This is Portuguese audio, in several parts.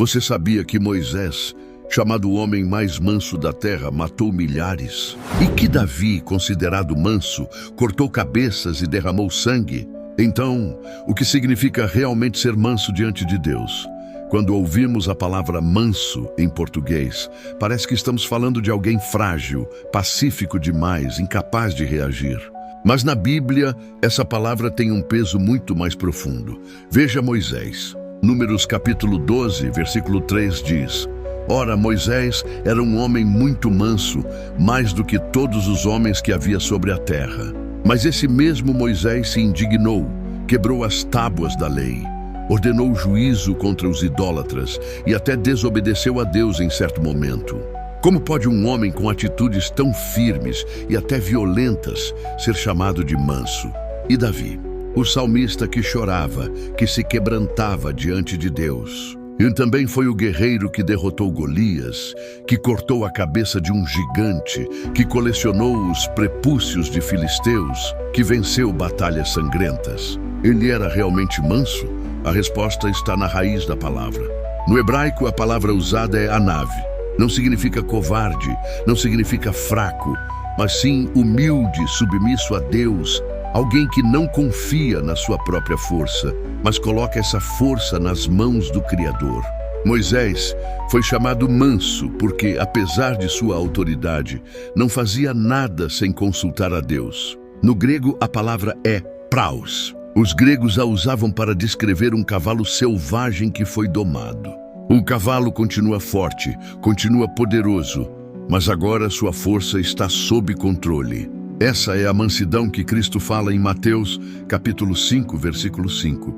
Você sabia que Moisés, chamado o homem mais manso da terra, matou milhares? E que Davi, considerado manso, cortou cabeças e derramou sangue? Então, o que significa realmente ser manso diante de Deus? Quando ouvimos a palavra manso em português, parece que estamos falando de alguém frágil, pacífico demais, incapaz de reagir. Mas na Bíblia, essa palavra tem um peso muito mais profundo. Veja Moisés. Números capítulo 12, versículo 3 diz: Ora, Moisés era um homem muito manso, mais do que todos os homens que havia sobre a terra. Mas esse mesmo Moisés se indignou, quebrou as tábuas da lei, ordenou juízo contra os idólatras e até desobedeceu a Deus em certo momento. Como pode um homem com atitudes tão firmes e até violentas ser chamado de manso? E Davi, o salmista que chorava, que se quebrantava diante de Deus. E também foi o guerreiro que derrotou Golias, que cortou a cabeça de um gigante, que colecionou os prepúcios de filisteus, que venceu batalhas sangrentas. Ele era realmente manso? A resposta está na raiz da palavra. No hebraico, a palavra usada é anave. Não significa covarde, não significa fraco, mas sim humilde, submisso a Deus, alguém que não confia na sua própria força, mas coloca essa força nas mãos do Criador. Moisés foi chamado manso porque, apesar de sua autoridade, não fazia nada sem consultar a Deus. No grego, a palavra é praus. Os gregos a usavam para descrever um cavalo selvagem que foi domado. O cavalo continua forte, continua poderoso, mas agora sua força está sob controle. Essa é a mansidão que Cristo fala em Mateus, capítulo 5, versículo 5.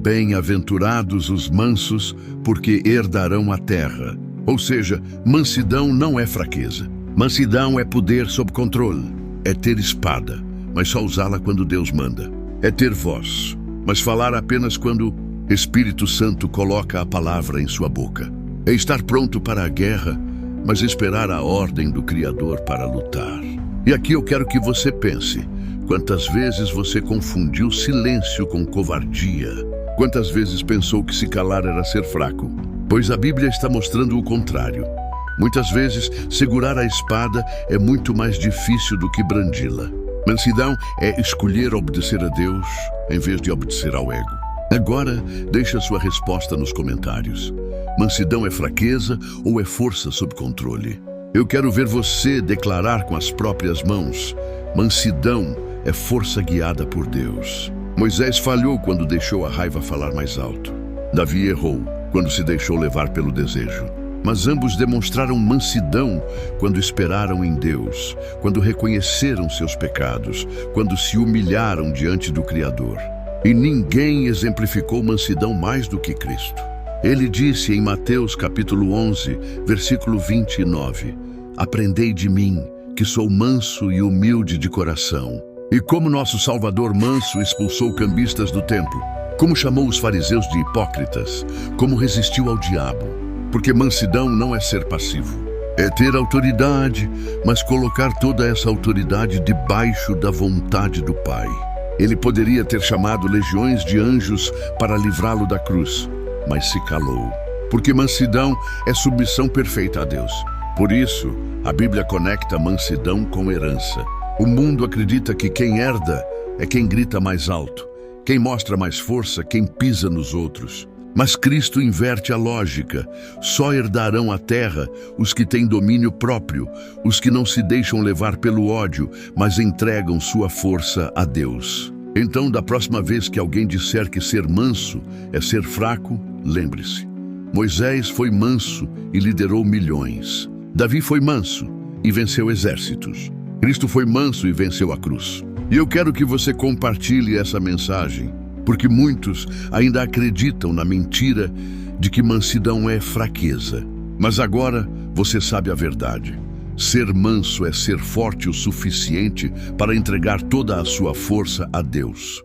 Bem-aventurados os mansos, porque herdarão a terra. Ou seja, mansidão não é fraqueza. Mansidão é poder sob controle. É ter espada, mas só usá-la quando Deus manda. É ter voz, mas falar apenas quando Espírito Santo coloca a palavra em sua boca. É estar pronto para a guerra, mas esperar a ordem do Criador para lutar. E aqui eu quero que você pense: quantas vezes você confundiu silêncio com covardia? Quantas vezes pensou que se calar era ser fraco? Pois a Bíblia está mostrando o contrário. Muitas vezes, segurar a espada é muito mais difícil do que brandi-la. Mansidão é escolher obedecer a Deus em vez de obedecer ao ego. Agora, deixe a sua resposta nos comentários. Mansidão é fraqueza ou é força sob controle? Eu quero ver você declarar com as próprias mãos: mansidão é força guiada por Deus. Moisés falhou quando deixou a raiva falar mais alto. Davi errou quando se deixou levar pelo desejo. Mas ambos demonstraram mansidão quando esperaram em Deus, quando reconheceram seus pecados, quando se humilharam diante do Criador. E ninguém exemplificou mansidão mais do que Cristo. Ele disse em Mateus capítulo 11, versículo 29, Aprendei de mim, que sou manso e humilde de coração. E como nosso Salvador manso expulsou cambistas do templo, como chamou os fariseus de hipócritas, como resistiu ao diabo. Porque mansidão não é ser passivo. É ter autoridade, mas colocar toda essa autoridade debaixo da vontade do Pai. Ele poderia ter chamado legiões de anjos para livrá-lo da cruz, mas se calou. Porque mansidão é submissão perfeita a Deus. Por isso, a Bíblia conecta mansidão com herança. O mundo acredita que quem herda é quem grita mais alto, quem mostra mais força, quem pisa nos outros. Mas Cristo inverte a lógica. Só herdarão a terra os que têm domínio próprio, os que não se deixam levar pelo ódio, mas entregam sua força a Deus. Então, da próxima vez que alguém disser que ser manso é ser fraco, lembre-se: Moisés foi manso e liderou milhões. Davi foi manso e venceu exércitos. Cristo foi manso e venceu a cruz. E eu quero que você compartilhe essa mensagem, porque muitos ainda acreditam na mentira de que mansidão é fraqueza. Mas agora você sabe a verdade. Ser manso é ser forte o suficiente para entregar toda a sua força a Deus.